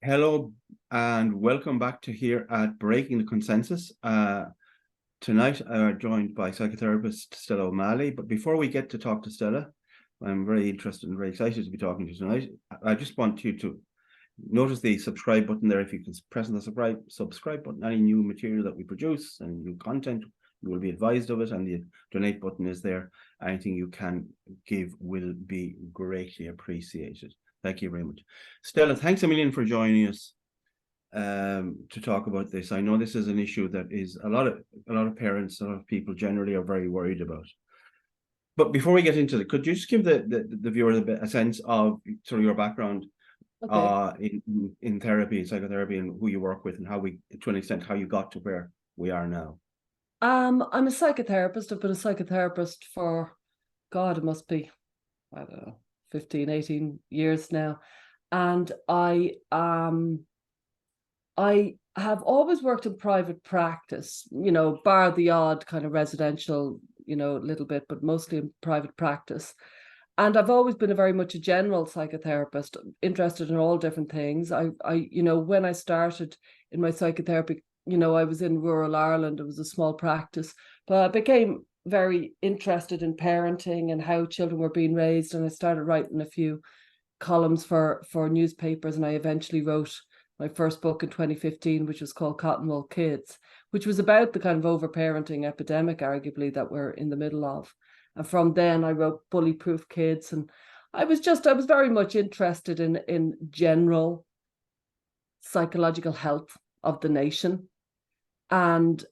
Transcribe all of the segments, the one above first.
Hello and welcome back to here at Breaking the Consensus. Tonight I'm joined by psychotherapist Stella O'Malley. But before we get to talk to Stella, I'm very interested and very excited to be talking to you tonight. I just want you to notice the subscribe button there. If you can press on the subscribe button, any new material that we produce and new content, you will be advised of it. And the donate button is there. Anything you can give will be greatly appreciated. Thank you very much. Stella, thanks a million for joining us to talk about this. I know this is an issue that is a lot of parents, a lot of people generally are very worried about. But before we get into it, could you just give the viewers a sense of sort of your background in therapy, psychotherapy, and who you work with, and how to an extent, how you got to where we are now? I'm a psychotherapist. I've been a psychotherapist for, God, it must be, I don't know, 15, 18 years now. And I have always worked in private practice, bar the odd kind of residential, a little bit, but mostly in private practice. And I've always been very much a general psychotherapist, interested in all different things. When I started in my psychotherapy, I was in rural Ireland. It was a small practice, but I became very interested in parenting and how children were being raised. And I started writing a few columns for newspapers. And I eventually wrote my first book in 2015, which was called Cottonwool Kids, which was about the kind of overparenting epidemic, arguably, that we're in the middle of. And from then I wrote Bully Proof Kids. And I was very much interested in general psychological health of the nation. And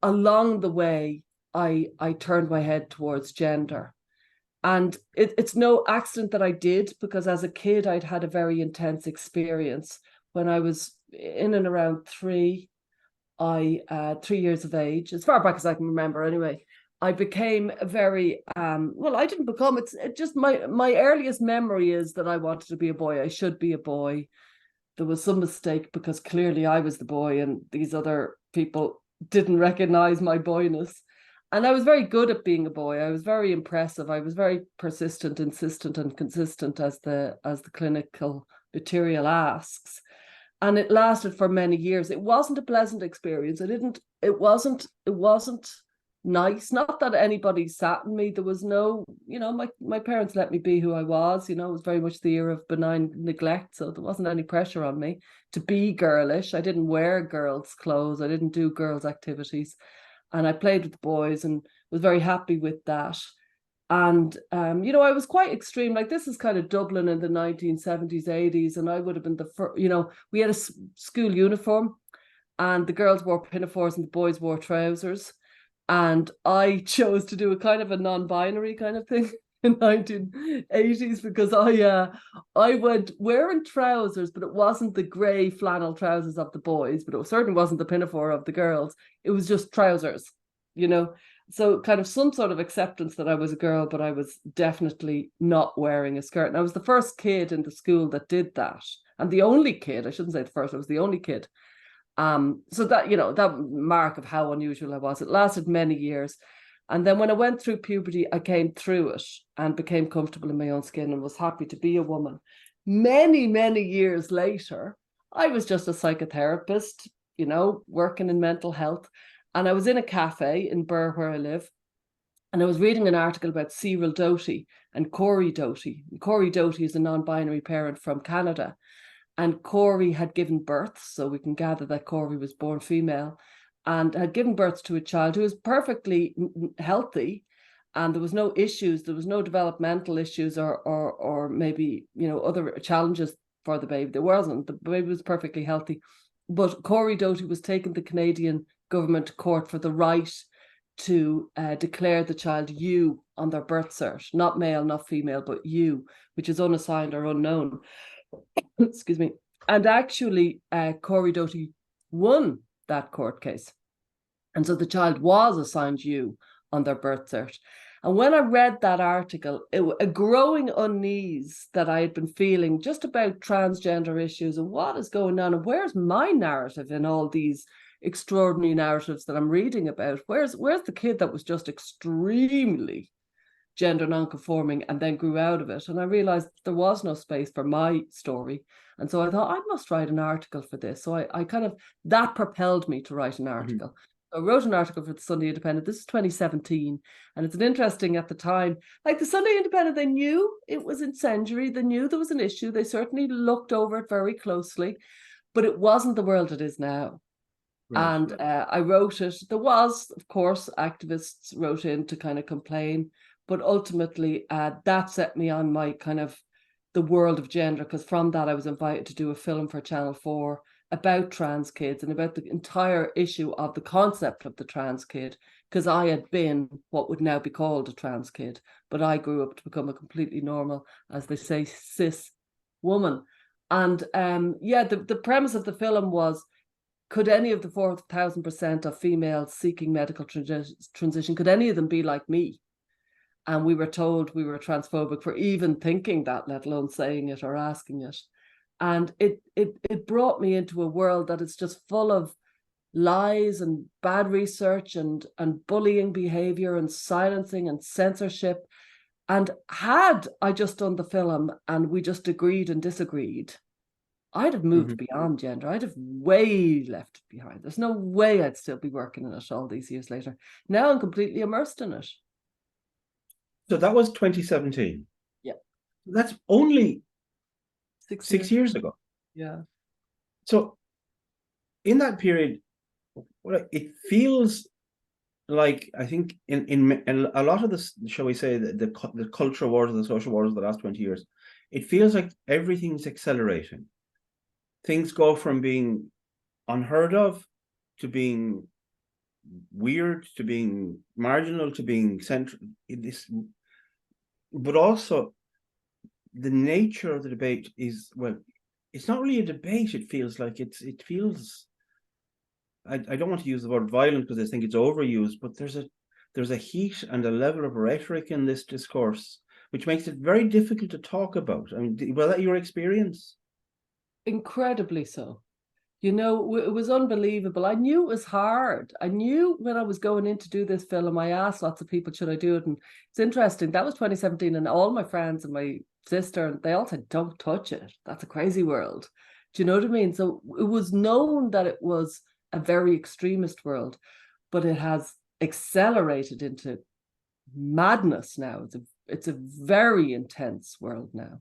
along the way, I turned my head towards gender. And it's no accident that I did, because as a kid, I'd had a very intense experience. When I was in and around 3 years of age, as far back as I can remember anyway, I became very, I didn't become, it's just my earliest memory is that I wanted to be a boy. I should be a boy. There was some mistake, because clearly I was the boy and these other people didn't recognize my boyness. And I was very good at being a boy. I was very impressive. I was very persistent, insistent, and consistent, as the clinical material asks. And it lasted for many years. It wasn't a pleasant experience. It wasn't nice. Not that anybody sat in me. There was no, my parents let me be who I was. It was very much the era of benign neglect. So there wasn't any pressure on me to be girlish. I didn't wear girls' clothes. I didn't do girls' activities. And I played with the boys and was very happy with that. And, I was quite extreme. Like, this is kind of Dublin in the 1970s, 80s. And I would have been the first, we had a school uniform and the girls wore pinafores and the boys wore trousers. And I chose to do a kind of a non-binary kind of thing in 1980s, because I went wearing trousers, but it wasn't the grey flannel trousers of the boys, but it certainly wasn't the pinafore of the girls. It was just trousers, So kind of some sort of acceptance that I was a girl, but I was definitely not wearing a skirt. And I was the first kid in the school that did that. And the only kid, I shouldn't say the first, I was the only kid. So that, that mark of how unusual I was, it lasted many years. And then when I went through puberty, I came through it and became comfortable in my own skin and was happy to be a woman. Many, many years later, I was just a psychotherapist, working in mental health. And I was in a cafe in Birr, where I live. And I was reading an article about Cyril Doty and Corey Doty. Corey Doty is a non-binary parent from Canada. And Corey had given birth, so we can gather that Corey was born female, and had given birth to a child who was perfectly healthy, and there was no issues, there was no developmental issues or maybe, other challenges for the baby. There wasn't. The baby was perfectly healthy. But Corey Doty was taking the Canadian government to court for the right to declare the child you on their birth cert, not male, not female, but you, which is unassigned or unknown. Excuse me. And actually, Corey Doty won that court case. And so the child was assigned you on their birth cert. And when I read that article, a growing unease that I had been feeling just about transgender issues and what is going on and where's my narrative in all these extraordinary narratives that I'm reading about. Where's the kid that was just extremely gender non-conforming and then grew out of it. And I realized there was no space for my story. And so I thought I must write an article for this. So I kind of, that propelled me to write an article. I wrote an article for the Sunday Independent. This is 2017. And it's an interesting at the time, like the Sunday Independent, they knew it was incendiary. They knew there was an issue. They certainly looked over it very closely, but it wasn't the world it is now. Right. And I wrote it. There was, of course, activists wrote in to kind of complain, but ultimately that set me on my kind of the world of gender, because from that I was invited to do a film for Channel 4 about trans kids and about the entire issue of the concept of the trans kid, because I had been what would now be called a trans kid, but I grew up to become a completely normal, as they say, cis woman. And the premise of the film was, could any of the 4,000% of females seeking medical transition, could any of them be like me? And we were told we were transphobic for even thinking that, let alone saying it or asking it. And it brought me into a world that is just full of lies and bad research and bullying behavior and silencing and censorship. And had I just done the film and we just agreed and disagreed, I'd have moved beyond gender. I'd have way left behind. There's no way I'd still be working in it all these years later. Now I'm completely immersed in it. So that was 2017. Yeah. That's only 6 years ago. Yeah. So in that period, it feels like, I think in a lot of this, shall we say, the cultural wars, the social wars of the last 20 years, it feels like everything's accelerating. Things go from being unheard of to being weird to being marginal to being central. But also the nature of the debate is, well, it's not really a debate. It feels like it feels, I don't want to use the word violent because I think it's overused, but there's a heat and a level of rhetoric in this discourse which makes it very difficult to talk about. I mean, was that your experience? Incredibly so. You know, it was unbelievable. I knew it was hard. I knew when I was going in to do this film, I asked lots of people, should I do it? And it's interesting. That was 2017, and all my friends and my sister, they all said, don't touch it. That's a crazy world. Do you know what I mean? So it was known that it was a very extremist world, but it has accelerated into madness now. It's a very intense world now.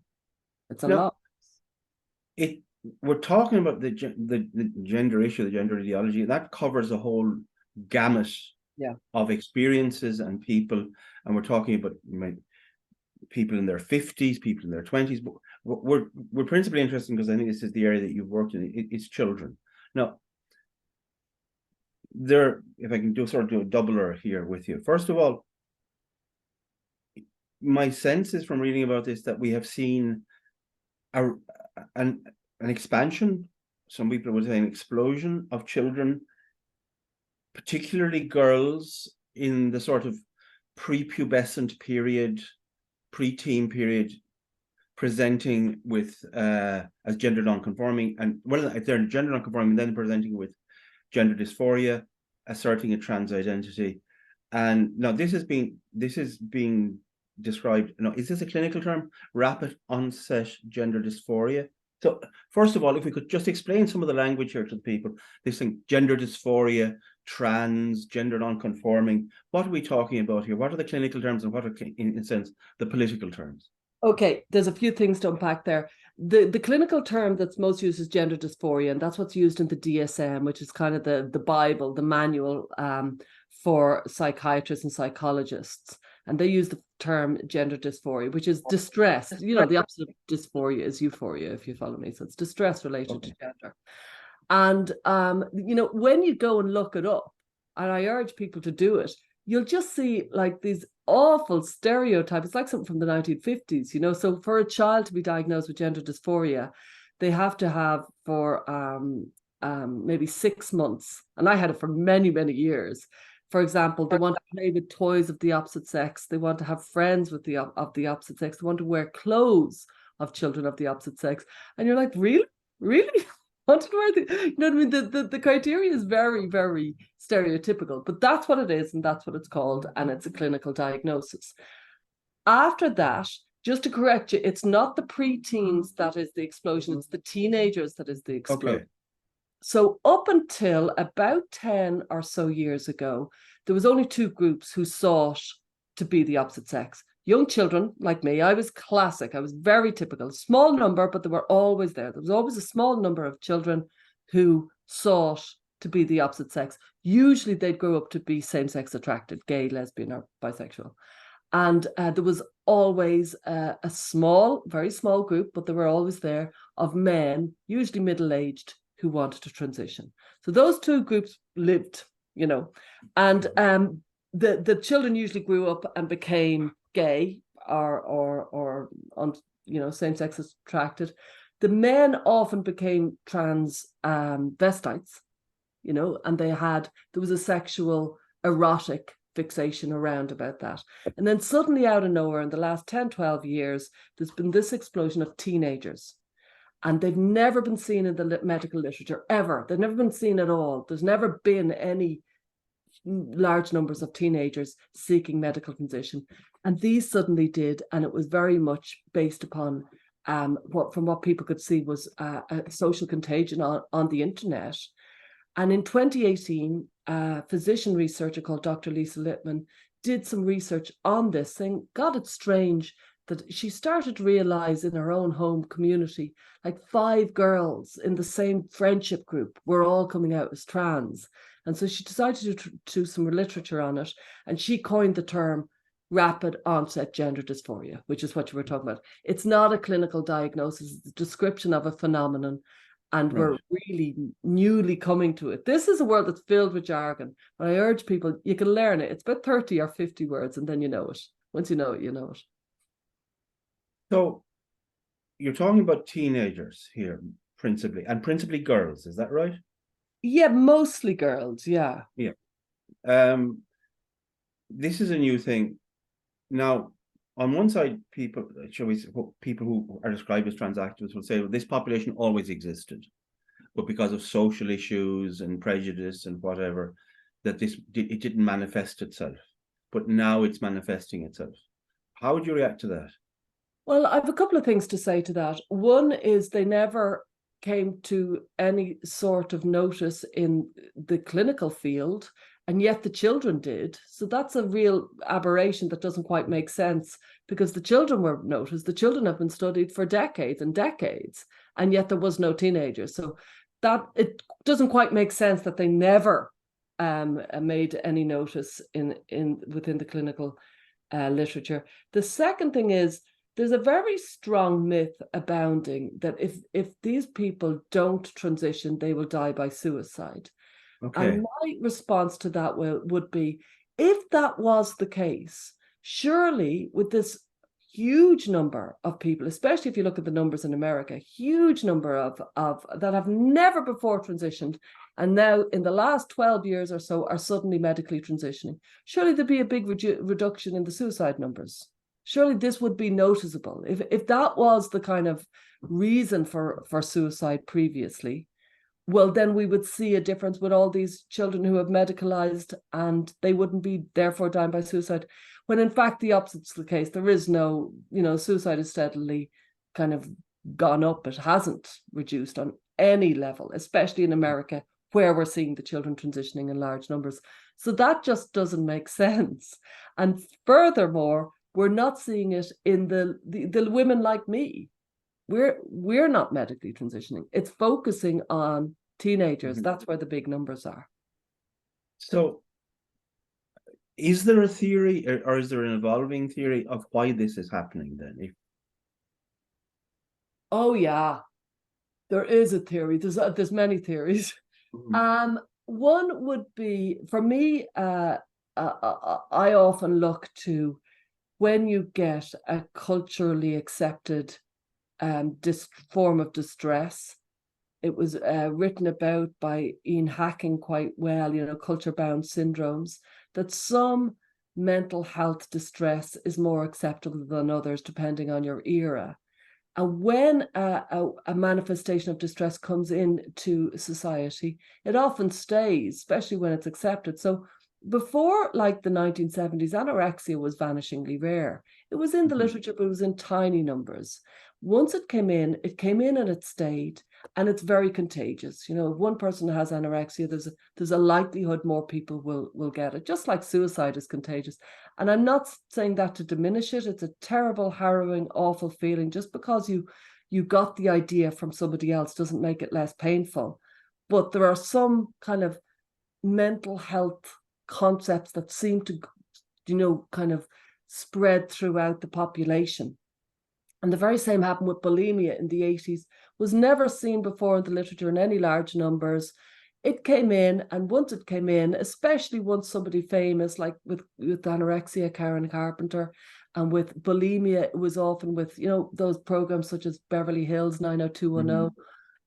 It's a lot. We're talking about the gender issue, the gender ideology, that covers a whole gamut of experiences and people. And we're talking about people in their 50s, people in their 20s. But we're principally interested, because I think this is the area that you've worked in. It's children. Now, if I can do a doubler here with you. First of all, my sense is from reading about this that we have seen an expansion, some people would say an explosion of children, particularly girls, in the sort of prepubescent period, preteen period, presenting with as gender non-conforming, and well, if they're gender non-conforming, then presenting with gender dysphoria, asserting a trans identity. And now this is being described. Now, is this a clinical term? Rapid onset gender dysphoria. So first of all, if we could just explain some of the language here to the people, this thing, gender dysphoria, trans, gender non-conforming, what are we talking about here? What are the clinical terms and what are, in a sense, the political terms? Okay, there's a few things to unpack there. The clinical term that's most used is gender dysphoria, and that's what's used in the DSM, which is kind of the Bible, the manual for psychiatrists and psychologists. And they use the term gender dysphoria, which is distress. You know, the opposite of dysphoria is euphoria, if you follow me. So it's distress related to gender. And, you know, when you go and look it up, and I urge people to do it, you'll just see like these awful stereotypes. It's like something from the 1950s, you know. So for a child to be diagnosed with gender dysphoria, they have to have for maybe 6 months. And I had it for many, many years. For example, they want to play with toys of the opposite sex. They want to have friends with of the opposite sex. They want to wear clothes of children of the opposite sex. And you're like, really? Really? Want to wear you know what I mean? The criteria is very, very stereotypical, but that's what it is, and that's what it's called, and it's a clinical diagnosis. After that, just to correct you, it's not the preteens that is the explosion, it's the teenagers that is the explosion. Okay. So up until about 10 or so years ago, there was only two groups who sought to be the opposite sex. Young children like me, I was classic, I was very typical, small number, but they were always there. There was always a small number of children who sought to be the opposite sex. Usually they'd grow up to be same-sex attracted, gay, lesbian, or bisexual. And there was always a small, very small group, but they were always there, of men, usually middle-aged, who wanted to transition. So those two groups lived, and the children usually grew up and became gay or same-sex attracted. The men often became transvestites, and there was a sexual erotic fixation around about that. And then suddenly out of nowhere, in the last 10, 12 years, there's been this explosion of teenagers. And they've never been seen in the medical literature, ever. They've never been seen at all. There's never been any large numbers of teenagers seeking medical transition. And these suddenly did. And it was very much based upon what people could see was a social contagion on the internet. And in 2018, a physician researcher called Dr. Lisa Littman did some research on this, saying, God, it's strange that she started to realize in her own home community, like 5 girls in the same friendship group were all coming out as trans. And so she decided to do some literature on it. And she coined the term rapid onset gender dysphoria, which is what you were talking about. It's not a clinical diagnosis, it's a description of a phenomenon. And we're really newly coming to it. This is a world that's filled with jargon. But I urge people, you can learn it. It's about 30 or 50 words, and then you know it. Once you know it, you know it. So you're talking about teenagers here, principally girls, is that right? Yeah, mostly girls, yeah. Yeah. This is a new thing. Now, on one side, people who are described as trans activists will say, well, this population always existed, but because of social issues and prejudice and whatever, that it didn't manifest itself. But now it's manifesting itself. How would you react to that? Well, I have a couple of things to say to that. One is they never came to any sort of notice in the clinical field, and yet the children did. So that's a real aberration that doesn't quite make sense, because the children were noticed. The children have been studied for decades and decades, and yet there was no teenagers. So that it doesn't quite make sense that they never made any notice within the clinical literature. The second thing is, there's a very strong myth abounding that if these people don't transition, they will die by suicide. Okay. And my response to that would be, if that was the case, surely with this huge number of people, especially if you look at the numbers in America, huge number of that have never before transitioned, and now in the last 12 years or so are suddenly medically transitioning, surely there'd be a big reduction in the suicide numbers. Surely this would be noticeable. If that was the kind of reason for suicide previously, well, then we would see a difference with all these children who have medicalized, and they wouldn't be therefore dying by suicide. When in fact the opposite's the case. There is no, suicide is steadily kind of gone up. It hasn't reduced on any level, especially in America, where we're seeing the children transitioning in large numbers. So that just doesn't make sense. And furthermore, we're not seeing it in the women like me. We're not medically transitioning. It's focusing on teenagers. Mm-hmm. That's where the big numbers are. So is there a theory, or is there an evolving theory of why this is happening then? Oh yeah, there is a theory. There's many theories. Mm-hmm. One would be, for me, I often look to when you get a culturally accepted form of distress. It was written about by Ian Hacking quite well, culture-bound syndromes, that some mental health distress is more acceptable than others depending on your era. And when a manifestation of distress comes into society, it often stays, especially when it's accepted. So before like the 1970s, anorexia was vanishingly rare. It was in the literature, but it was in tiny numbers. Once it came in and it stayed, and it's very contagious. You know, if one person has anorexia, there's a likelihood more people will get it, just like suicide is contagious. And I'm not saying that to diminish it. It's a terrible, harrowing, awful feeling. Just because you got the idea from somebody else doesn't make it less painful. But there are some kind of mental health concepts that seem to, kind of spread throughout the population. And the very same happened with bulimia in the 80s, was never seen before in the literature in any large numbers. It came in, and once it came in, especially once somebody famous, like with anorexia, Karen Carpenter, and with bulimia, it was often with, those programs such as Beverly Hills 90210,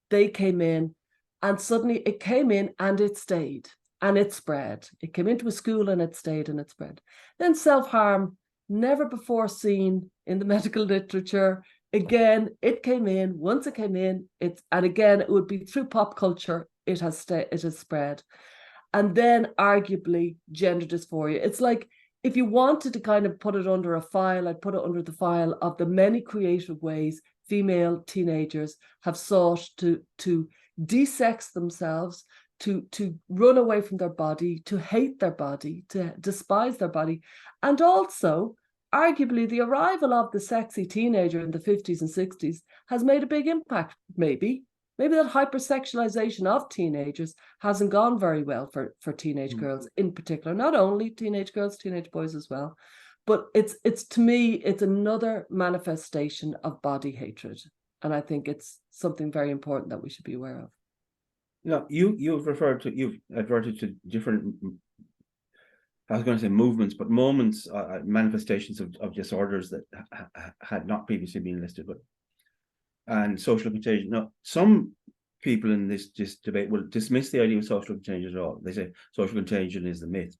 they came in, and suddenly it came in and it stayed and it spread. It came into a school and it stayed and it spread. Then self-harm, never before seen in the medical literature. Again, it came in. Once it came in, and again, it would be through pop culture. It has spread. And then arguably gender dysphoria. It's like, if you wanted to kind of put it under a file, I'd put it under the file of the many creative ways female teenagers have sought to de-sex themselves, to run away from their body, to hate their body, to despise their body. And also, arguably, the arrival of the sexy teenager in the 50s and 60s has made a big impact. Maybe that hypersexualization of teenagers hasn't gone very well for teenage girls in particular, not only teenage girls, teenage boys as well. But it's to me, it's another manifestation of body hatred. And I think it's something very important that we should be aware of. Now, you've adverted to different, I was going to say movements, but moments, manifestations of disorders that had not previously been listed, and social contagion. Now, some people in this debate will dismiss the idea of social contagion at all. They say social contagion is the myth.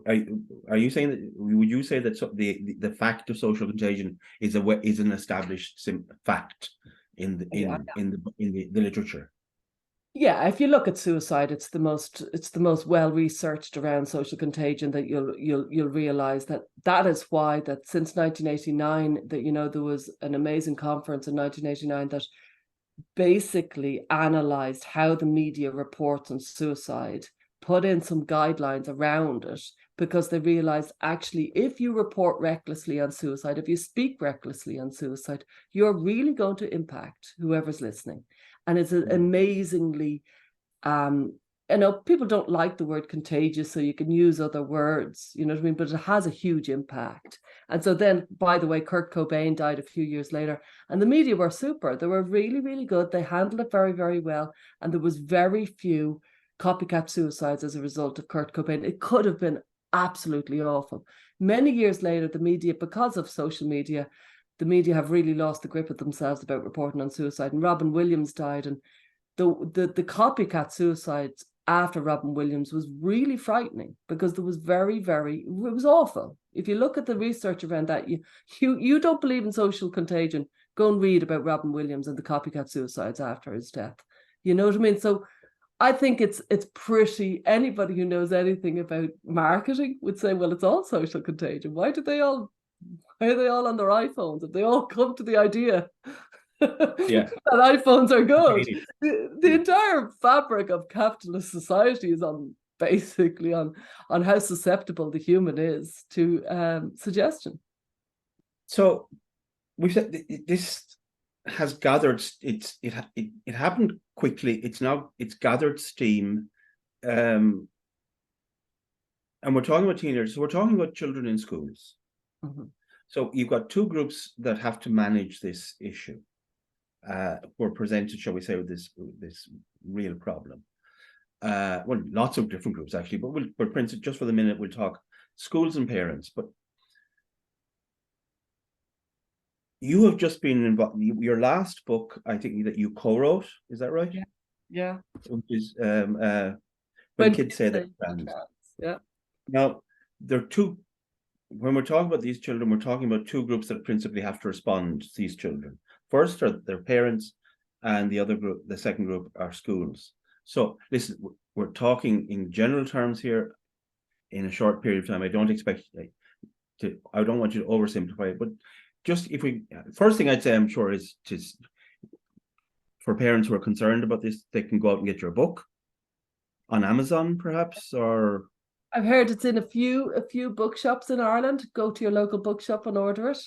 Are you saying that? Would you say that the fact of social contagion is an established fact in the literature? Yeah, if you look at suicide, it's the most well researched around social contagion, that you'll realize that is why that since 1989, that there was an amazing conference in 1989 that basically analyzed how the media reports on suicide, put in some guidelines around it, because they realized, actually, if you report recklessly on suicide, if you speak recklessly on suicide, you're really going to impact whoever's listening. And it's amazingly, people don't like the word contagious, so you can use other words, you know what I mean? But it has a huge impact. And so then, by the way, Kurt Cobain died a few years later, and the media were super. They were really, really good. They handled it very, very well. And there was very few copycat suicides as a result of Kurt Cobain. It could have been absolutely awful. Many years later, the media, because of social media, the media have really lost the grip of themselves about reporting on suicide. And Robin Williams died, and the copycat suicides after Robin Williams was really frightening, because there was it was awful. If you look at the research around that, you don't believe in social contagion, go and read about Robin Williams and the copycat suicides after his death. You know what I mean? So I think it's pretty, anybody who knows anything about marketing would say, well, it's all social contagion. Why are they all on their iPhones if they all come to the idea that iPhones are good? The entire fabric of capitalist society is basically on how susceptible the human is to suggestion. So we've said this has gathered, it happened quickly. It's gathered steam, and we're talking about teenagers. So we're talking about children in schools. So you've got two groups that have to manage this issue, who are presented, shall we say, with this real problem. Well, lots of different groups actually, but just for the minute, we'll talk schools and parents. But you have just been involved. Your last book, I think, that you co-wrote, is that right? Yeah. Which is when kids say they're trans. Yeah. Now, there are two. When we're talking about these children, we're talking about two groups that principally have to respond to these children. First are their parents, and the second group are schools. So listen, we're talking in general terms here. in a short period of time. I don't expect I don't want you to oversimplify it, but just if we, first thing I'd say, I'm sure, is just for parents who are concerned about this, they can go out and get your book on Amazon, perhaps, or I've heard it's in a few bookshops in Ireland. Go to your local bookshop and order it.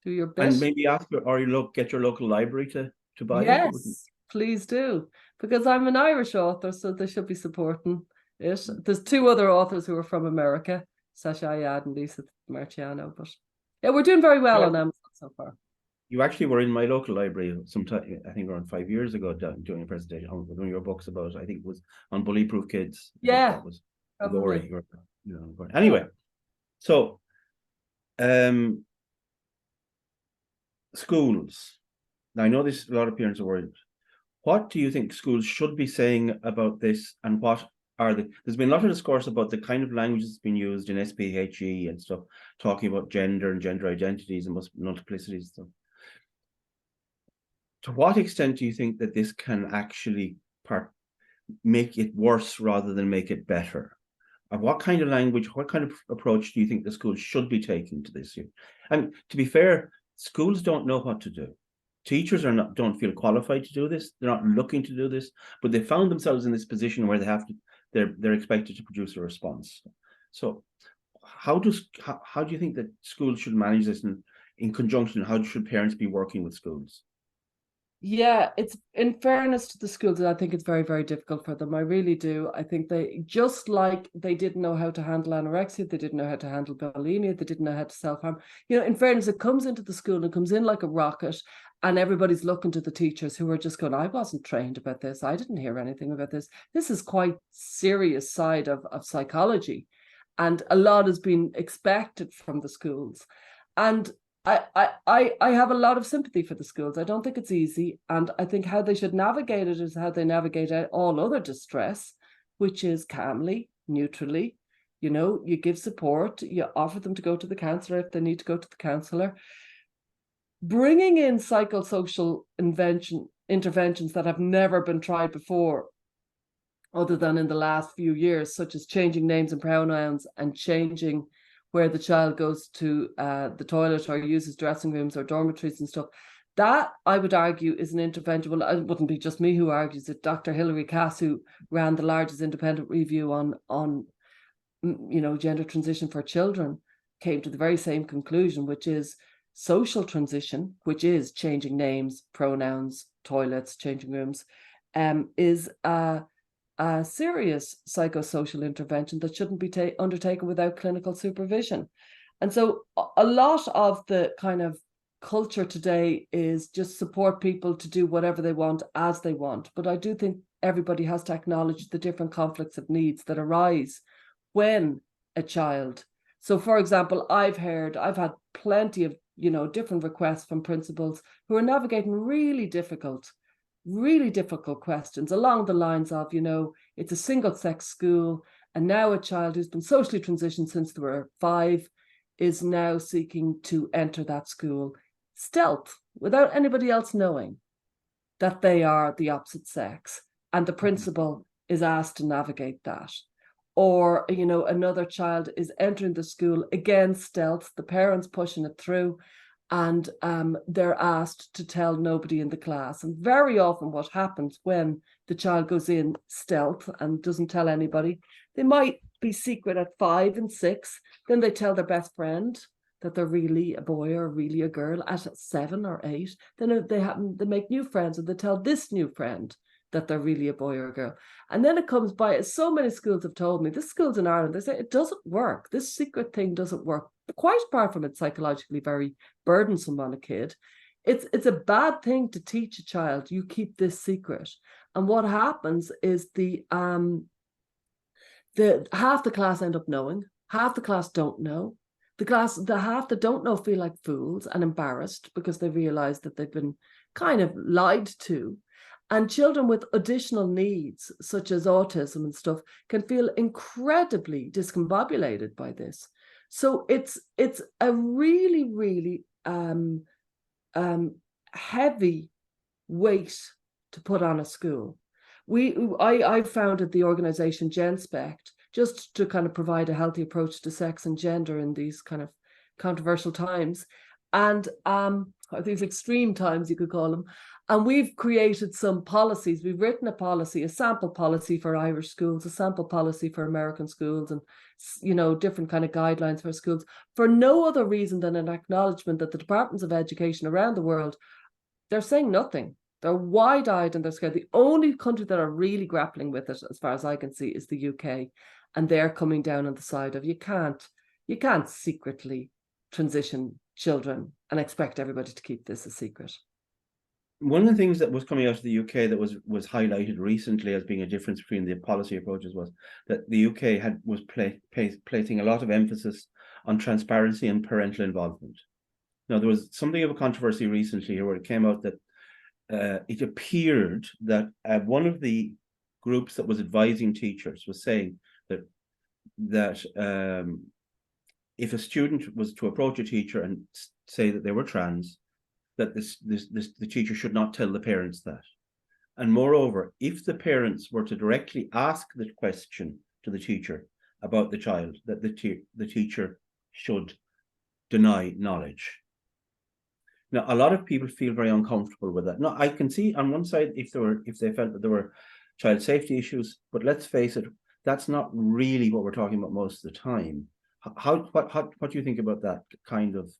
Do your bit. and maybe ask or get your local library to buy it. Yes, please do. Because I'm an Irish author, so they should be supporting it. There's two other authors who are from America, Sasha Ayad and Lisa Marciano. But yeah, we're doing very well on Amazon so far. You actually were in my local library sometime, I think around 5 years ago, doing a presentation on one of your books about, I think it was on bully-proof kids. Yeah, that was glory. Anyway, so schools. Now I know this, a lot of parents are worried. What do you think schools should be saying about this, and what are there's been a lot of discourse about the kind of language that's been used in SPHE and stuff, talking about gender and gender identities and multiplicities and stuff. To what extent do you think that this can actually make it worse rather than make it better? And what kind of language, what kind of approach do you think the schools should be taking to this? And to be fair, schools don't know what to do. Teachers don't feel qualified to do this. They're not looking to do this, but they found themselves in this position where they're expected to produce a response. So how do you think that schools should manage this in conjunction? How should parents be working with schools? Yeah, it's, in fairness to the schools, I think it's very, very difficult for them. I really do. I think they, just like they didn't know how to handle anorexia, they didn't know how to handle bulimia, they didn't know how to self-harm. In fairness, it comes into the school and it comes in like a rocket, and everybody's looking to the teachers who are just going, I wasn't trained about this. I didn't hear anything about this. This is quite serious side of psychology. And a lot has been expected from the schools. And I have a lot of sympathy for the schools. I don't think it's easy. And I think how they should navigate it is how they navigate all other distress, which is calmly, neutrally. You give support, you offer them to go to the counsellor if they need to go to the counsellor. Bringing in psychosocial interventions that have never been tried before, other than in the last few years, such as changing names and pronouns and changing where the child goes to the toilet or uses dressing rooms or dormitories and stuff. That, I would argue, is an intervention. Well, it wouldn't be just me who argues it. Dr. Hilary Cass, who ran the largest independent review on gender transition for children, came to the very same conclusion, which is social transition, which is changing names, pronouns, toilets, changing rooms, is a serious psychosocial intervention that shouldn't be undertaken without clinical supervision. And so a lot of the kind of culture today is just support people to do whatever they want as they want. But I do think everybody has to acknowledge the different conflicts of needs that arise when a child. So, for example, I've had plenty of, different requests from principals who are navigating really difficult questions along the lines of, it's a single-sex school, and now a child who's been socially transitioned since they were 5 is now seeking to enter that school stealth without anybody else knowing that they are the opposite sex, and the principal is asked to navigate that. Or, another child is entering the school, again stealth, the parents pushing it through, and they're asked to tell nobody in the class. And very often what happens when the child goes in stealth and doesn't tell anybody, they might be secret at 5 and 6, then they tell their best friend that they're really a boy or really a girl at 7 or 8. Then they make new friends, and they tell this new friend that they're really a boy or a girl. And then it comes by, as so many schools have told me, this schools in Ireland, they say it doesn't work. This secret thing doesn't work. Quite apart from it's psychologically very burdensome on a kid. It's a bad thing to teach a child, you keep this secret. And what happens is the half the class end up knowing, half the class don't know. The half that don't know feel like fools and embarrassed because they realize that they've been kind of lied to. And children with additional needs, such as autism and stuff, can feel incredibly discombobulated by this. So it's a really, really heavy weight to put on a school. I founded the organization GenSpect. just to kind of provide a healthy approach to sex and gender in these kind of controversial times, and these extreme times, you could call them. And we've created some policies. We've written a policy, a sample policy for Irish schools, a sample policy for American schools, and, you know, different kind of guidelines for schools, for no other reason than an acknowledgement that the departments of education around the world, they're saying nothing. They're wide-eyed and they're scared. The only country that are really grappling with it, as far as I can see, is the UK. And they're coming down on the side of you can't secretly transition children and expect everybody to keep this a secret. One of the things that was coming out of the UK that was highlighted recently as being a difference between the policy approaches was that the UK was placing a lot of emphasis on transparency and parental involvement. Now, there was something of a controversy recently here where it came out that it appeared that one of the groups that was advising teachers was saying that if a student was to approach a teacher and say that they were trans, that the teacher should not tell the parents that. And moreover, if the parents were to directly ask the question to the teacher about the child, that the teacher should deny knowledge. Now, a lot of people feel very uncomfortable with that. Now, I can see on one side if they felt that there were child safety issues, but let's face it, that's not really what we're talking about most of the time. What do you think about that kind of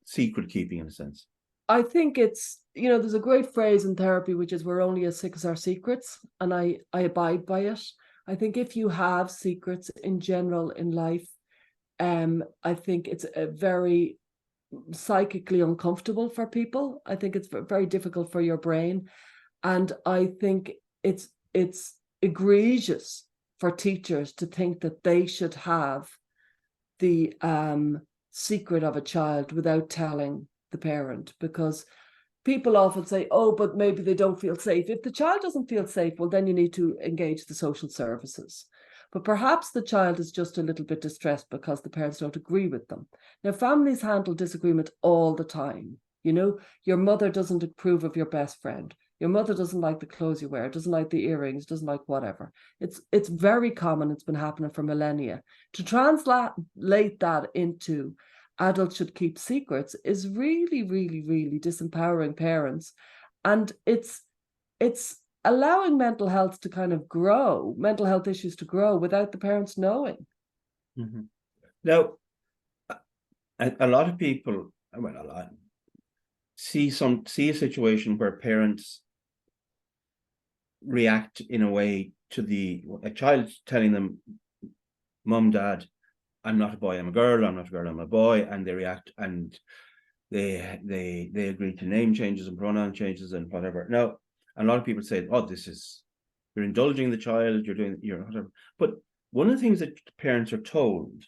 secret keeping, in a sense? I think it's, you know, there's a great phrase in therapy, which is we're only as sick as our secrets. And I abide by it. I think if you have secrets in general in life, I think it's a very psychically uncomfortable for people. I think it's very difficult for your brain. And I think it's egregious for teachers to think that they should have the secret of a child without telling the parent, because people often say, oh, but maybe they don't feel safe. If the child doesn't feel safe, well, then you need to engage the social services. But perhaps the child is just a little bit distressed because the parents don't agree with them. Now, families handle disagreement all the time. You know, your mother doesn't approve of your best friend. Your mother doesn't like the clothes you wear, doesn't like the earrings, doesn't like whatever. It's very common. It's been happening for millennia. To translate that into adults should keep secrets is really, really, really disempowering parents. And it's allowing mental health issues to grow without the parents knowing. Mm-hmm. Now, a lot of people, see a situation where parents react in a way to a child telling them, "Mom, Dad, I'm not a boy, I'm a girl, I'm not a girl, I'm a boy," and they react and they agree to name changes and pronoun changes and whatever. Now, a lot of people say, "Oh, you're indulging the child, you're whatever." But one of the things that parents are told,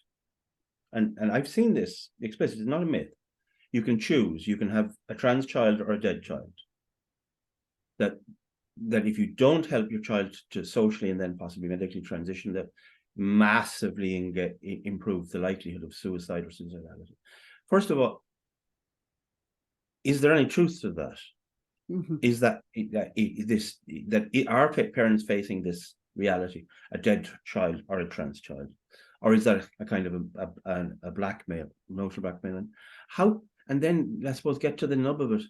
and I've seen this explicit, it's not a myth. You can choose. You can have a trans child or a dead child. That if you don't help your child to socially and then possibly medically transition, that massively improve the likelihood of suicide or suicidality. First of all, is there any truth to that? Mm-hmm. Is that are parents facing this reality, a dead child or a trans child, or is that a kind of a blackmail, emotional blackmail? How? And then I suppose get to the nub of it.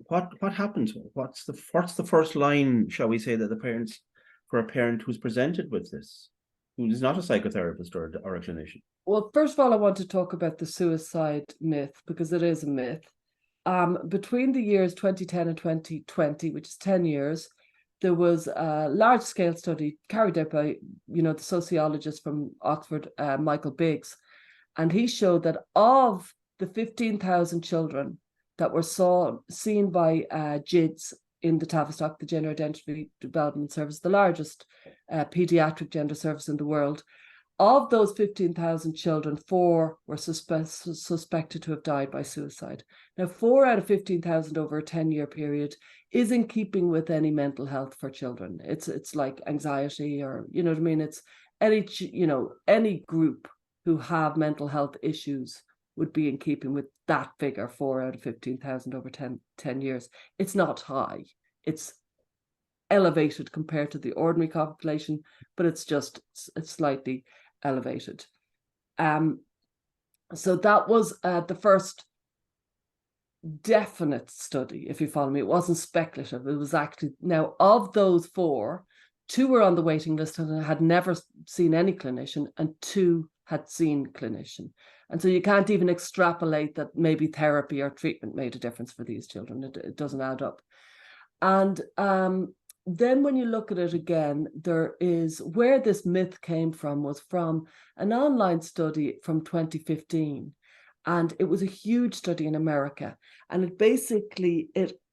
What happens? What's the first line, shall we say, that for a parent who's presented with this, who is not a psychotherapist or a clinician? Well, first of all, I want to talk about the suicide myth, because it is a myth. Between the years 2010 and 2020, which is 10 years, there was a large-scale study carried out by, the sociologist from Oxford, Michael Biggs, and he showed that of the 15,000 children that were seen by GIDS in the Tavistock, the Gender Identity Development Service, the largest paediatric gender service in the world. Of those 15,000 children, 4 were suspected to have died by suicide. Now, 4 out of 15,000 over a 10-year period is in keeping with any mental health for children. It's like anxiety, or, you know what I mean? It's any group who have mental health issues would be in keeping with that figure, 4 out of 15,000 over 10 years. It's not high. It's elevated compared to the ordinary population, but it's slightly elevated. So that was the first definite study, if you follow me. It wasn't speculative. It was actually, now of those 4, 2 were on the waiting list and had never seen any clinician, and 2 had seen clinician. And so you can't even extrapolate that maybe therapy or treatment made a difference for these children. It doesn't add up. And then when you look at it again, there is where this myth came from was from an online study from 2015. And it was a huge study in America. And it basically,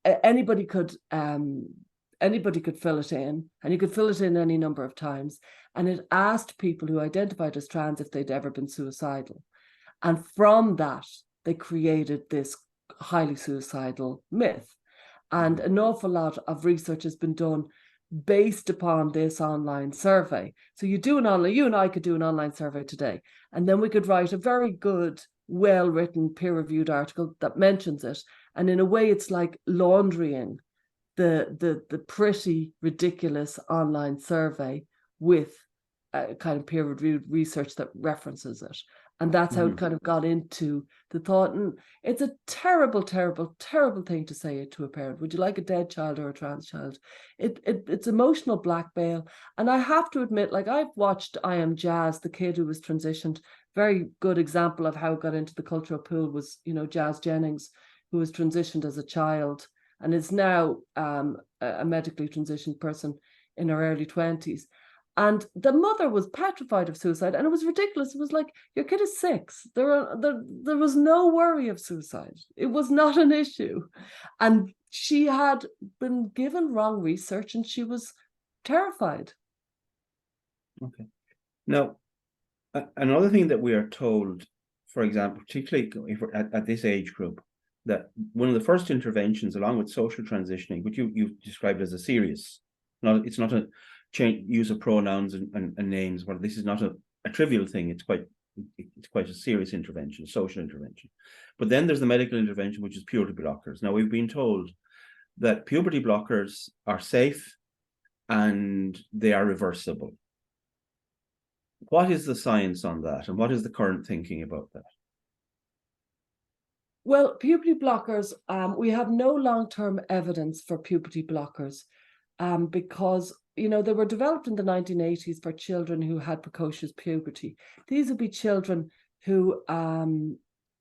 anybody could fill it in, and you could fill it in any number of times. And it asked people who identified as trans if they'd ever been suicidal. And from that, they created this highly suicidal myth. And an awful lot of research has been done based upon this online survey. So you and I could do an online survey today, and then we could write a very good, well-written, peer-reviewed article that mentions it. And in a way, it's like laundrying the pretty ridiculous online survey with a kind of peer-reviewed research that references it. And that's how it kind of got into the thought. And it's a terrible, terrible, terrible thing to say it to a parent. Would you like a dead child or a trans child? It's emotional blackmail. And I have to admit, like, I've watched I Am Jazz, the kid who was transitioned. Very good example of how it got into the cultural pool was, Jazz Jennings, who was transitioned as a child and is now a medically transitioned person in her early 20s. And the mother was petrified of suicide, and it was ridiculous. It was like, your kid is 6. There was no worry of suicide. It was not an issue. And she had been given wrong research, and she was terrified. Okay. Now, another thing that we are told, for example, particularly if we're at this age group, that one of the first interventions, along with social transitioning, which you described as a serious, it's not a use of pronouns and names. Well, this is not a trivial thing. It's quite a serious intervention, social intervention. But then there's the medical intervention, which is puberty blockers. Now, we've been told that puberty blockers are safe and they are reversible. What is the science on that, and what is the current thinking about that? Well, puberty blockers, we have no long-term evidence for puberty blockers because they were developed in the 1980s for children who had precocious puberty. These would be children who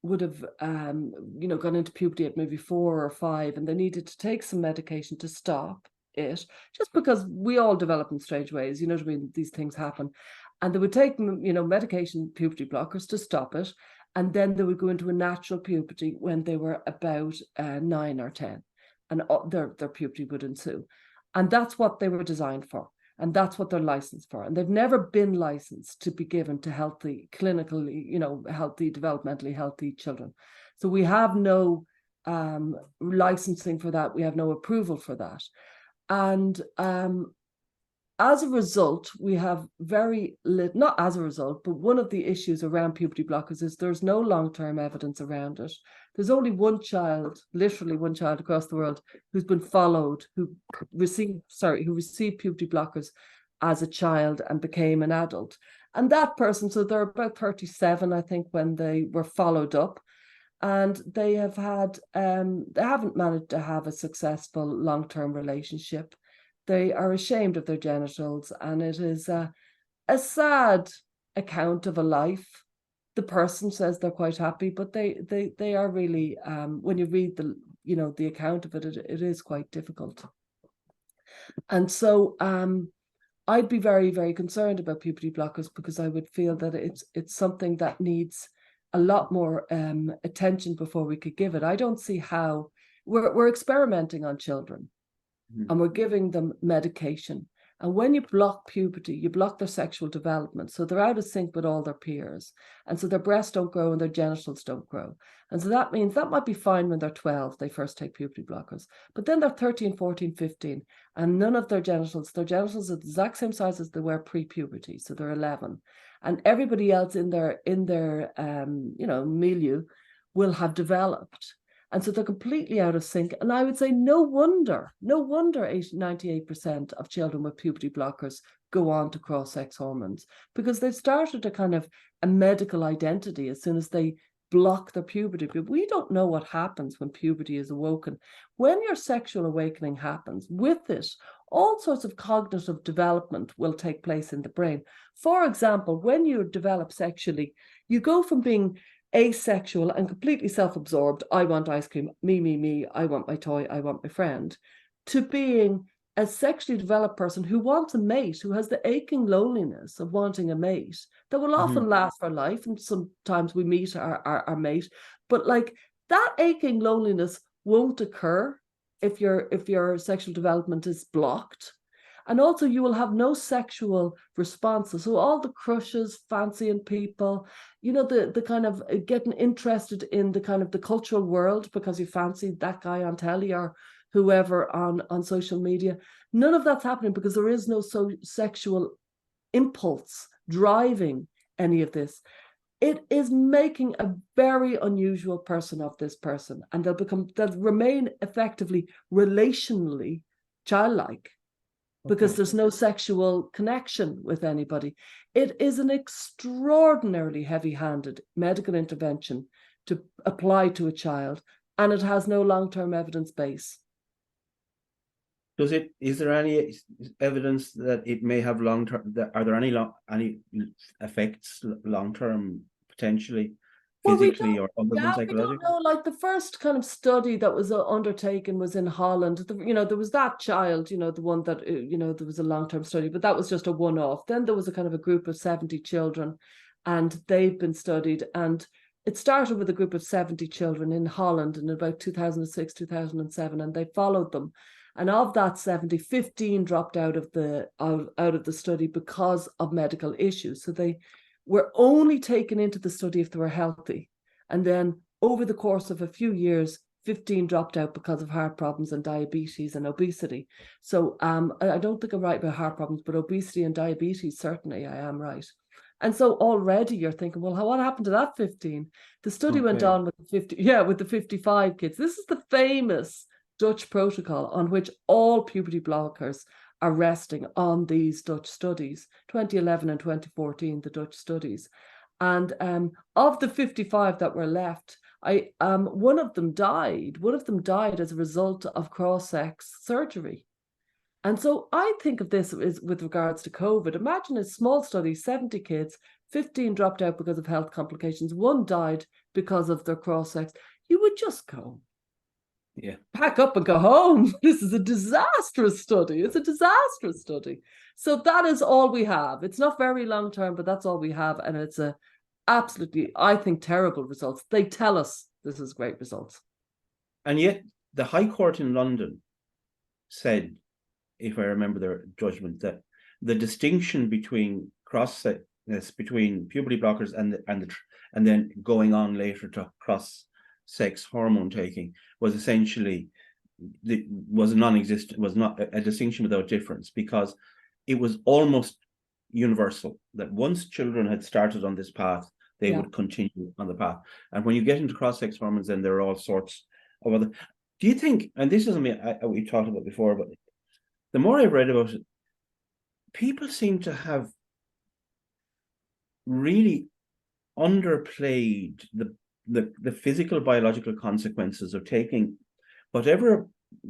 would have, gone into puberty at maybe 4 or 5, and they needed to take some medication to stop it, just because we all develop in strange ways. You know what I mean? These things happen. And they would take, medication, puberty blockers to stop it. And then they would go into a natural puberty when they were about 9 or 10, and their puberty would ensue. And that's what they were designed for. And that's what they're licensed for. And they've never been licensed to be given to healthy, clinically, healthy, developmentally healthy children. So we have no licensing for that. We have no approval for that. And as a result, we have not as a result, but one of the issues around puberty blockers is there's no long-term evidence around it. There's only literally one child across the world who's been followed, who received puberty blockers as a child and became an adult. And that person, so they're about 37, I think, when they were followed up. And they haven't managed to have a successful long-term relationship. They are ashamed of their genitals, and it is a sad account of a life. The person says they're quite happy, but they are really, when you read the account of it, it is quite difficult. And so I'd be very, very concerned about puberty blockers, because I would feel that it's something that needs a lot more attention before we could give it. I don't see how we're experimenting on children. And we're giving them medication. And when you block puberty, you block their sexual development. So they're out of sync with all their peers. And so their breasts don't grow and their genitals don't grow. And so that means that might be fine when they're 12, they first take puberty blockers. But then they're 13, 14, 15, and none of their genitals are the exact same size as they were pre-puberty. So they're 11. And everybody else in their milieu will have developed. And so they're completely out of sync. And I would say no wonder 98% of children with puberty blockers go on to cross-sex hormones, because they've started a kind of a medical identity as soon as they block their puberty. But we don't know what happens when puberty is awoken. When your sexual awakening happens, with it, all sorts of cognitive development will take place in the brain. For example, when you develop sexually, you go from being asexual and completely self-absorbed, I want ice cream, me, I want my toy, I want my friend, to being a sexually developed person who wants a mate, who has the aching loneliness of wanting a mate that will often last for life. And sometimes we meet our mate, but like that aching loneliness won't occur if your sexual development is blocked. And also you will have no sexual responses. So all the crushes, fancying people, the kind of getting interested in the kind of the cultural world because you fancied that guy on telly or whoever on social media, none of that's happening because there is no sexual impulse driving any of this. It is making a very unusual person of this person, and they'll remain effectively relationally childlike because there's no sexual connection with anybody. It is an extraordinarily heavy-handed medical intervention to apply to a child, and it has no long-term evidence base. Is there any evidence that it may have long-term, are there any effects long-term potentially, physically or other than psychological? We don't know. Like the first kind of study that was undertaken was in Holland. There was that child, the one that, there was a long-term study, but that was just a one-off. Then there was a kind of a group of 70 children and they've been studied. And it started with a group of 70 children in Holland in about 2006, 2007, and they followed them. And of that 70, 15 dropped out of the study because of medical issues. So they were only taken into the study if they were healthy. And then over the course of a few years, 15 dropped out because of heart problems and diabetes and obesity. So I don't think I'm right about heart problems, but obesity and diabetes, certainly I am right. And so already you're thinking, well, what happened to that 15? The study went on with the 55 kids. This is the famous Dutch protocol on which all puberty blockers are resting on these Dutch studies, 2011 and 2014, the Dutch studies. And of the 55 that were left, one of them died. One of them died as a result of cross-sex surgery. And so I think of this as with regards to COVID. Imagine a small study, 70 kids, 15 dropped out because of health complications, one died because of their cross-sex. You would just go, pack up and go home. This is a disastrous study. It's a disastrous study. So that is all we have. It's not very long term, but that's all we have. And it's a absolutely, I think, terrible results. They tell us this is great results. And yet the High Court in London said, if I remember their judgment, that the distinction between between puberty blockers and then going on later to cross-sex hormone taking was essentially non-existent, was not a distinction without difference, because it was almost universal that once children had started on this path, they would continue on the path. And when you get into cross-sex hormones, then there are all sorts of other. Do you think, and this isn't we talked about before, but the more I've read about it, people seem to have really underplayed the physical biological consequences of taking whatever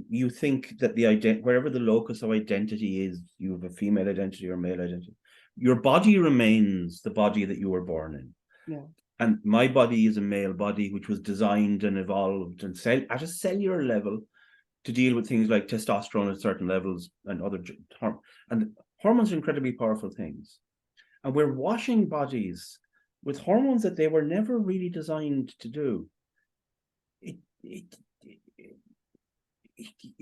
you think that wherever the locus of identity is, you have a female identity or male identity, your body remains the body that you were born in. Yeah. And my body is a male body which was designed and evolved and at a cellular level to deal with things like testosterone at certain levels and other and hormones are incredibly powerful things. And we're washing bodies with hormones that they were never really designed to do.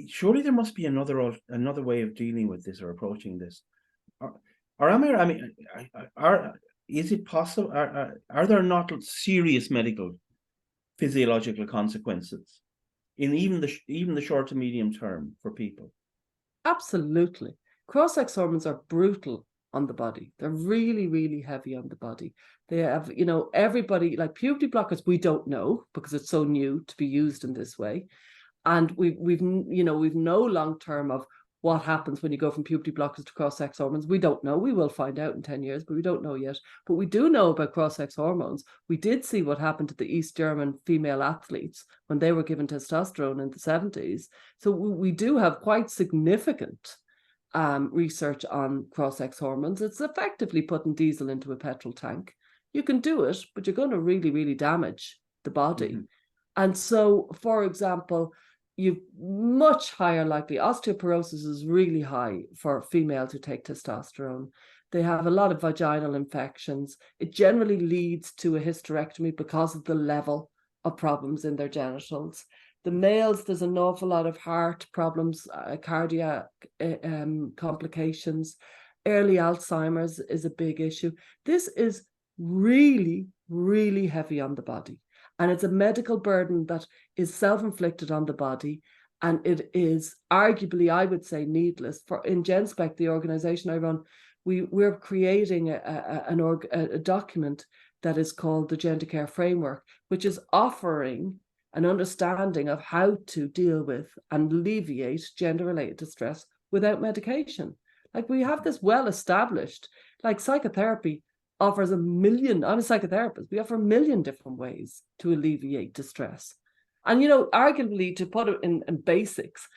Surely there must be another way of dealing with this or approaching this. Is it possible? Are there not serious medical, physiological consequences in even the short to medium term for people? Absolutely. Cross-sex hormones are brutal on the body. They're really, really heavy on the body. They have, you know, everybody, like puberty blockers, we don't know because it's so new to be used in this way. And we've no long term of what happens when you go from puberty blockers to cross-sex hormones. We don't know. We will find out in 10 years, but we don't know yet. But we do know about cross-sex hormones. We did see what happened to the East German female athletes when they were given testosterone in the 70s. So we do have quite significant research on cross-sex hormones. It's effectively putting diesel into a petrol tank. You can do it, but you're going to really, really damage the body. Mm-hmm. And so, for example, you've much higher likely, osteoporosis is really high for females who take testosterone. They have a lot of vaginal infections. It generally leads to a hysterectomy because of the level of problems in their genitals. The males, there's an awful lot of heart problems, cardiac complications. Early Alzheimer's is a big issue. This is really, really heavy on the body. And it's a medical burden that is self-inflicted on the body. And it is arguably, I would say, needless. In GenSpec, the organization I run, we're creating a document that is called the Gender Care Framework, which is offering an understanding of how to deal with and alleviate gender-related distress without medication. Like, we have this well-established, like psychotherapy offers a million, I'm a psychotherapist, we offer a million different ways to alleviate distress. And, you know, arguably, to put it in basics,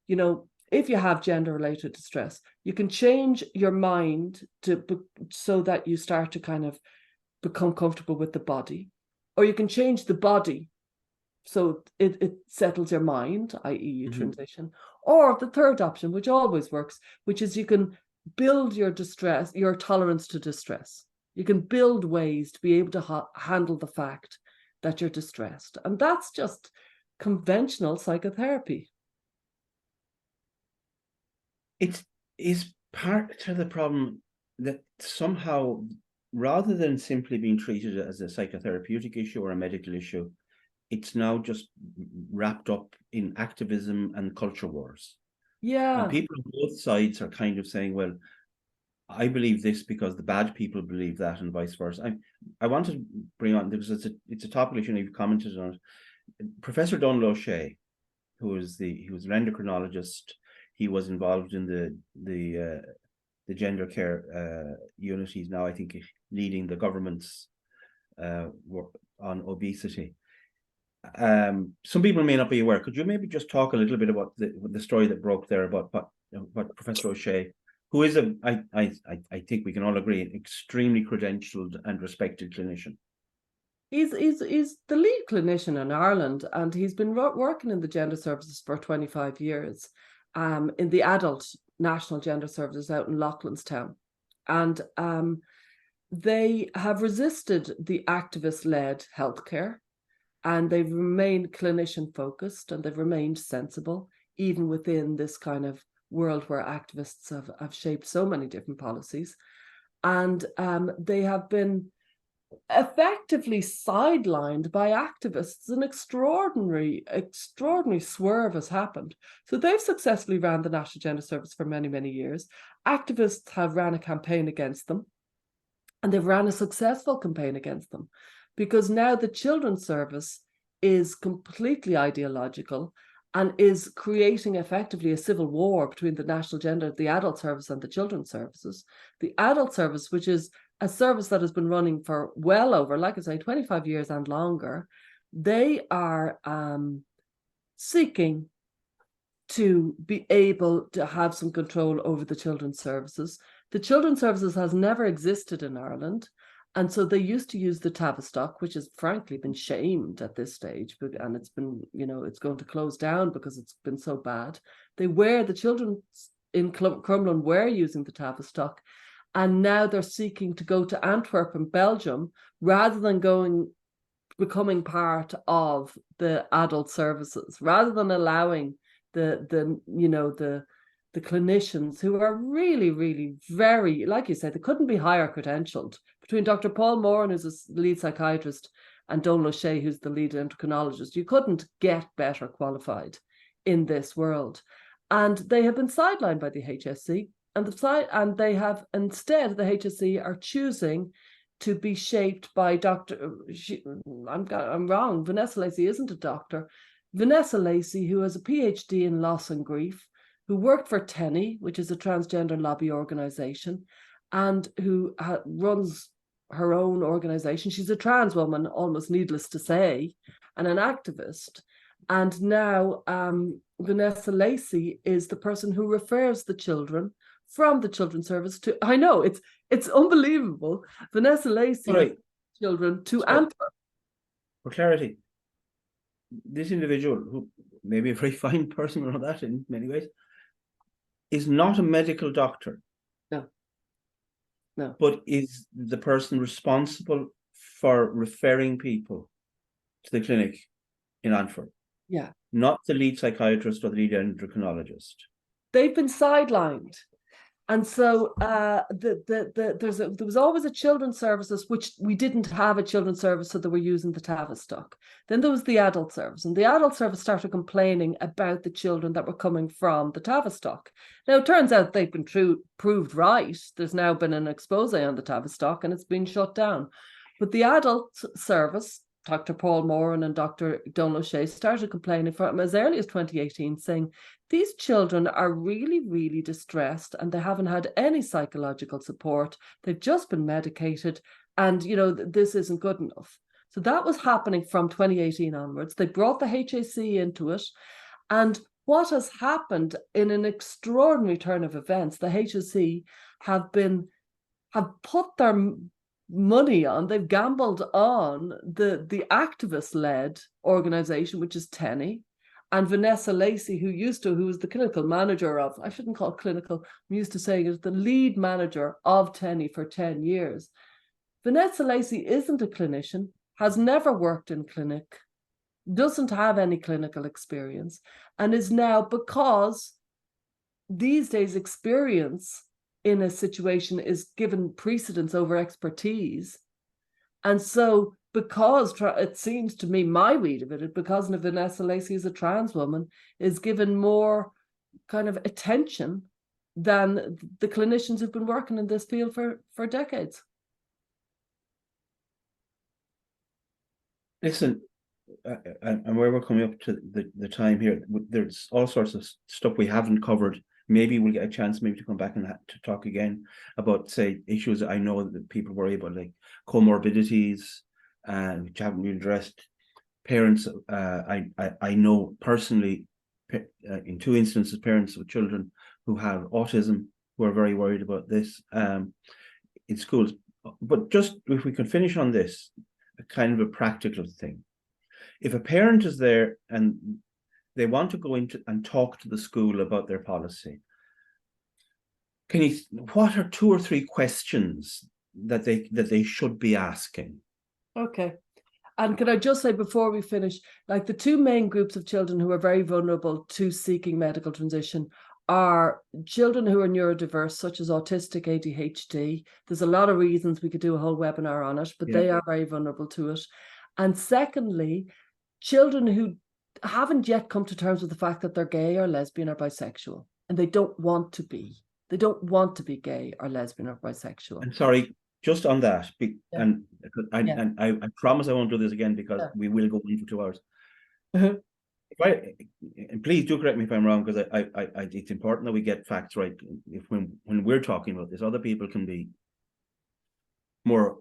you know, if you have gender-related distress, you can change your mind so that you start to kind of become comfortable with the body, or you can change the body so it settles your mind, i.e. you transition. Or the third option, which always works, which is you can build your distress, your tolerance to distress. You can build ways to be able to handle the fact that you're distressed. And that's just conventional psychotherapy. It is part of the problem that somehow, rather than simply being treated as a psychotherapeutic issue or a medical issue, it's now just wrapped up in activism and culture wars. Yeah. And people on both sides are kind of saying, well, I believe this because the bad people believe that, and vice versa. I want to bring on, because it's a topic issue, and you've commented on it. Professor Donald O'Shea, he was an endocrinologist. He was involved in the gender care unit. He's now, I think, leading the government's work on obesity. Some people may not be aware. Could you maybe just talk a little bit about the story that broke there about what Professor O'Shea, who is I think we can all agree, an extremely credentialed and respected clinician. He's the lead clinician in Ireland, and he's been working in the gender services for 25 years, in the adult national gender services out in Loughlinstown. And they have resisted the activist-led healthcare, and they've remained clinician-focused, and they've remained sensible, even within this kind of world where activists have shaped so many different policies. And they have been effectively sidelined by activists. An extraordinary swerve has happened. So they've successfully ran the National Gender Service for many, many years. Activists have ran a campaign against them, and they've ran a successful campaign against them, because now the Children's Service is completely ideological and is creating effectively a civil war between the adult service and the children's services. The adult service, which is a service that has been running for well over, like I say, 25 years and longer, they are seeking to be able to have some control over the children's services. The children's services has never existed in Ireland. And so they used to use the Tavistock, which has frankly been shamed at this stage, and it's been, you know, it's going to close down because it's been so bad. The children in Crumlin were using the Tavistock, and now they're seeking to go to Antwerp in Belgium rather than becoming part of the adult services, rather than allowing the clinicians who are really, really very, like you said, they couldn't be higher credentialed. Between Dr. Paul Moran, who's a lead psychiatrist, and Donald O'Shea, who's the lead endocrinologist, you couldn't get better qualified in this world. And they have been sidelined by the HSC. and they have, instead, the HSE are choosing to be shaped by I'm wrong. Vanessa Lacey isn't a doctor. Vanessa Lacey, who has a PhD in loss and grief, who worked for TENI, which is a transgender lobby organization, and who runs her own organization. She's a trans woman, almost needless to say, and an activist. And now Vanessa Lacey is the person who refers the children from the Children's Service to, I know, it's unbelievable. Vanessa Lacey children to Antwerp. For clarity, this individual, who may be a very fine person or that in many ways, is not a medical doctor. No. No. But is the person responsible for referring people to the clinic in Antwerp. Yeah. Not the lead psychiatrist or the lead endocrinologist. They've been sidelined. And so there was always a children's services, which we didn't have a children's service, so they were using the Tavistock. Then there was the adult service, and the adult service started complaining about the children that were coming from the Tavistock. Now, it turns out they've been proved right. There's now been an expose on the Tavistock, and it's been shut down. But the adult service, Dr. Paul Moran and Dr. Donal O'Shea, started complaining from as early as 2018, saying these children are really, really distressed and they haven't had any psychological support. They've just been medicated and, you know, this isn't good enough. So that was happening from 2018 onwards. They brought the HAC into it. And what has happened in an extraordinary turn of events, the HAC have put their money on, they've gambled on the activist-led organization, which is TENI, and Vanessa Lacey, who was the clinical manager of, I shouldn't call it clinical, I'm used to saying it, the lead manager of TENI for 10 years. Vanessa Lacey isn't a clinician, has never worked in clinic, doesn't have any clinical experience, and is now, because these days experience in a situation is given precedence over expertise. And so because it seems to me, my read of it, because Vanessa Lacey is a trans woman, is given more kind of attention than the clinicians who've been working in this field for decades. Listen, and where we're coming up to the time here, there's all sorts of stuff we haven't covered. Maybe we'll get a chance maybe to come back and to talk again about, say, issues that I know that people worry about, like comorbidities, which haven't been addressed. Parents, I know personally, in 2 instances, parents with children who have autism who are very worried about this in schools. But just if we could finish on this, a kind of a practical thing. If a parent is there and they want to go into and talk to the school about their policy, what are 2 or 3 questions that they should be asking? Okay. And can I just say before we finish, like the 2 main groups of children who are very vulnerable to seeking medical transition are children who are neurodiverse, such as autistic, ADHD. There's a lot of reasons, we could do a whole webinar on it, but they are very vulnerable to it. And secondly, children who haven't yet come to terms with the fact that they're gay or lesbian or bisexual, and they don't want to be. They don't want to be gay or lesbian or bisexual. I'm sorry, just on that, and I promise I won't do this again, because we will go on for 2 hours. And please do correct me if I'm wrong, because it's important that we get facts right. When we're talking about this, other people can be more,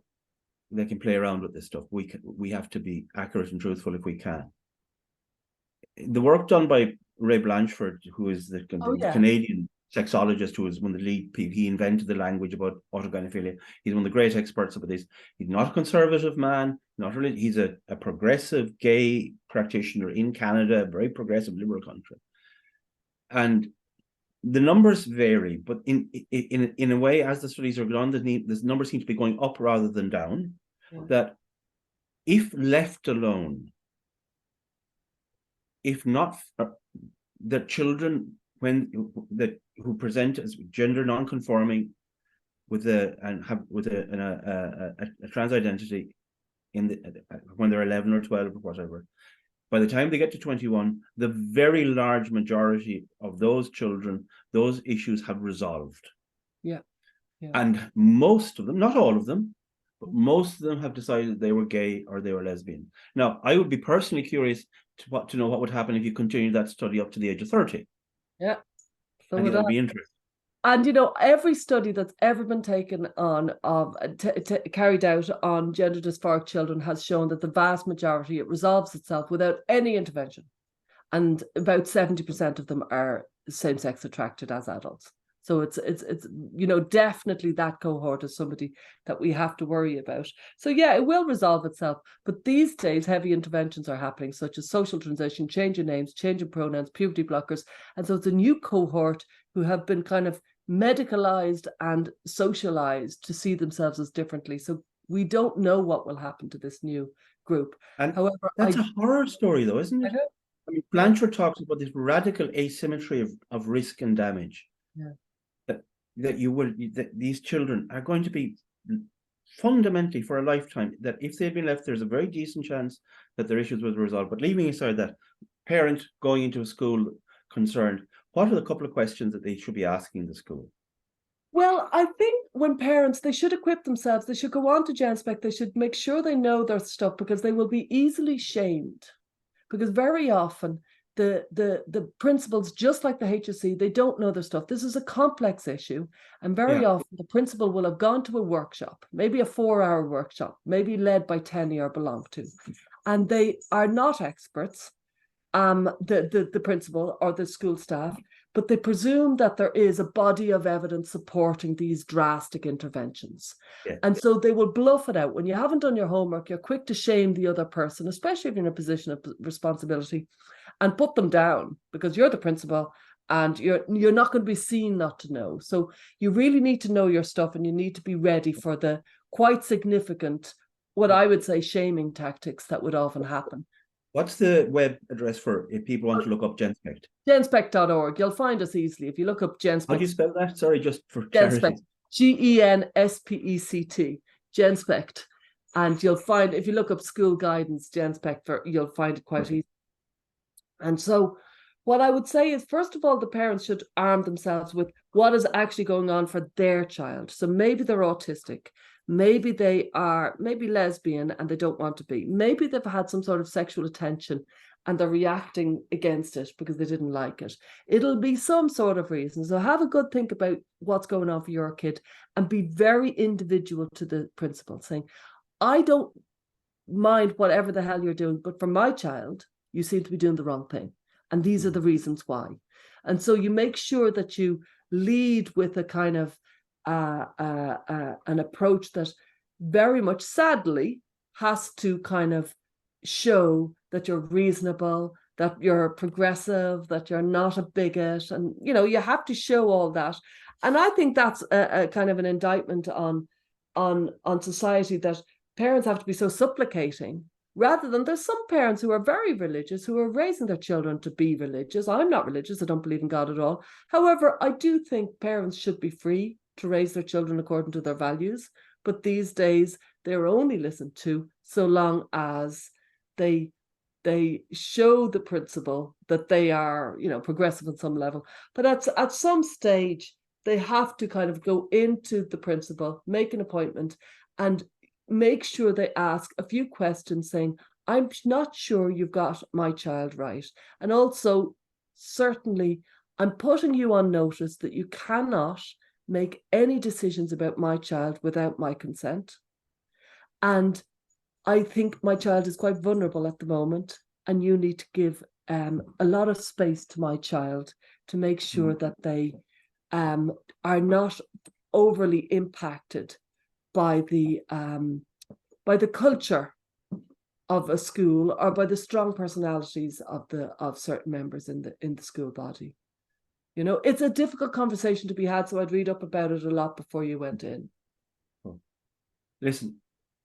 they can play around with this stuff. We have to be accurate and truthful if we can. The work done by Ray Blanchford, who is the Canadian sexologist, who is one of the lead people, he invented the language about autogynephilia. He's one of the great experts about this. He's not a conservative man, not really. He's a progressive gay practitioner in Canada, a very progressive liberal country. And the numbers vary, but in a way, as the studies are going on, the numbers seem to be going up rather than down. That if left alone, if not, the children who present as gender non-conforming with a trans identity when they're 11 or 12 or whatever, by the time they get to 21, the very large majority of those children, those issues have resolved. Yeah. Yeah. And most of them, not all of them, but most of them have decided they were gay or they were lesbian. Now, I would be personally curious to know what would happen if you continued that study up to the age of 30. Yeah. I So think would that I. would be interesting. And every study that's ever been taken on of carried out on gender dysphoric children has shown that the vast majority, it resolves itself without any intervention, and about 70% of them are same-sex attracted as adults. So it's definitely that cohort is somebody that we have to worry about. So yeah, it will resolve itself. But these days, heavy interventions are happening, such as social transition, change in names, change in pronouns, puberty blockers. And so it's a new cohort who have been kind of medicalized and socialized to see themselves as differently. So we don't know what will happen to this new group. And However, that's a horror story, though, isn't I it? know. I mean, Blanchard talks about this radical asymmetry of risk and damage. Yeah. That these children are going to be fundamentally for a lifetime, that if they've been left, there's a very decent chance that their issues will be resolved. But leaving aside that, parent going into a school concerned, what are the couple of questions that they should be asking the school? Well, I think when parents, they should equip themselves. They should go on to GenSpec. They should make sure they know their stuff, because they will be easily shamed. Because very often the principals, just like the HSE, they don't know their stuff. This is a complex issue. And very often the principal will have gone to a workshop, maybe a 4-hour workshop, maybe led by TENI or belong to. And they are not experts, the principal or the school staff, but they presume that there is a body of evidence supporting these drastic interventions. Yeah. And so they will bluff it out. When you haven't done your homework, you're quick to shame the other person, especially if you're in a position of responsibility, and put them down because you're the principal and you're not going to be seen not to know. So you really need to know your stuff, and you need to be ready for the quite significant, what I would say, shaming tactics that would often happen. What's the web address for if people want to look up GenSpect? Genspect.org. You'll find us easily if you look up Genspect. How do you spell that? Sorry, just for Genspect. clarity. GENSPECT. Genspect. And you'll find, if you look up school guidance, Genspect, you'll find it quite easy. And so what I would say is, first of all, the parents should arm themselves with what is actually going on for their child. So maybe they're autistic. Maybe they are lesbian and they don't want to be. Maybe they've had some sort of sexual attention and they're reacting against it because they didn't like it. It'll be some sort of reason. So have a good think about what's going on for your kid, and be very individual to the principal, saying, I don't mind whatever the hell you're doing, but for my child, you seem to be doing the wrong thing. And these are the reasons why. And so you make sure that you lead with a kind of an approach that very much, sadly, has to kind of show that you're reasonable, that you're progressive, that you're not a bigot. And, you have to show all that. And I think that's a kind of an indictment on society, that parents have to be so supplicating, rather than, there's some parents who are very religious, who are raising their children to be religious. I'm not religious. I don't believe in God at all. However, I do think parents should be free to raise their children according to their values. But these days, they're only listened to so long as they show the principal that they are, progressive on some level. But at some stage, they have to kind of go into the principal, make an appointment, and make sure they ask a few questions saying, I'm not sure you've got my child right. And also, certainly, I'm putting you on notice that you cannot make any decisions about my child without my consent. And I think my child is quite vulnerable at the moment, and you need to give a lot of space to my child to make sure that they are not overly impacted by the culture of a school, or by the strong personalities of certain members in the school body. It's a difficult conversation to be had, so I'd read up about it a lot before you went in. Listen,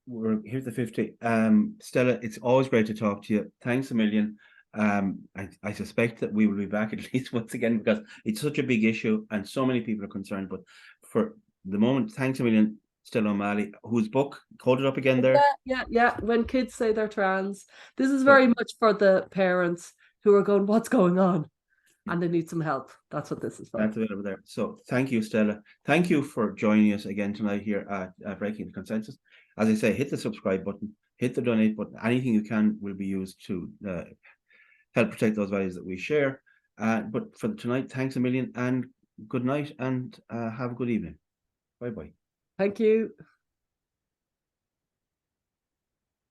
we're here at the 50. Stella, it's always great to talk to you. Thanks a million. I suspect that we will be back at least once again, because it's such a big issue and so many people are concerned. But for the moment, thanks a million, Stella O'Malley, whose book, hold it up again there. Yeah. When kids say they're trans. This is very much for the parents who are going, what's going on? and they need some help. That's what this is for. That's available there. So thank you, Stella. Thank you for joining us again tonight here at Breaking the Consensus. As I say, hit the subscribe button, hit the donate button. Anything you can will be used to help protect those values that we share. But for tonight, thanks a million and good night, and have a good evening. Bye-bye. Thank you.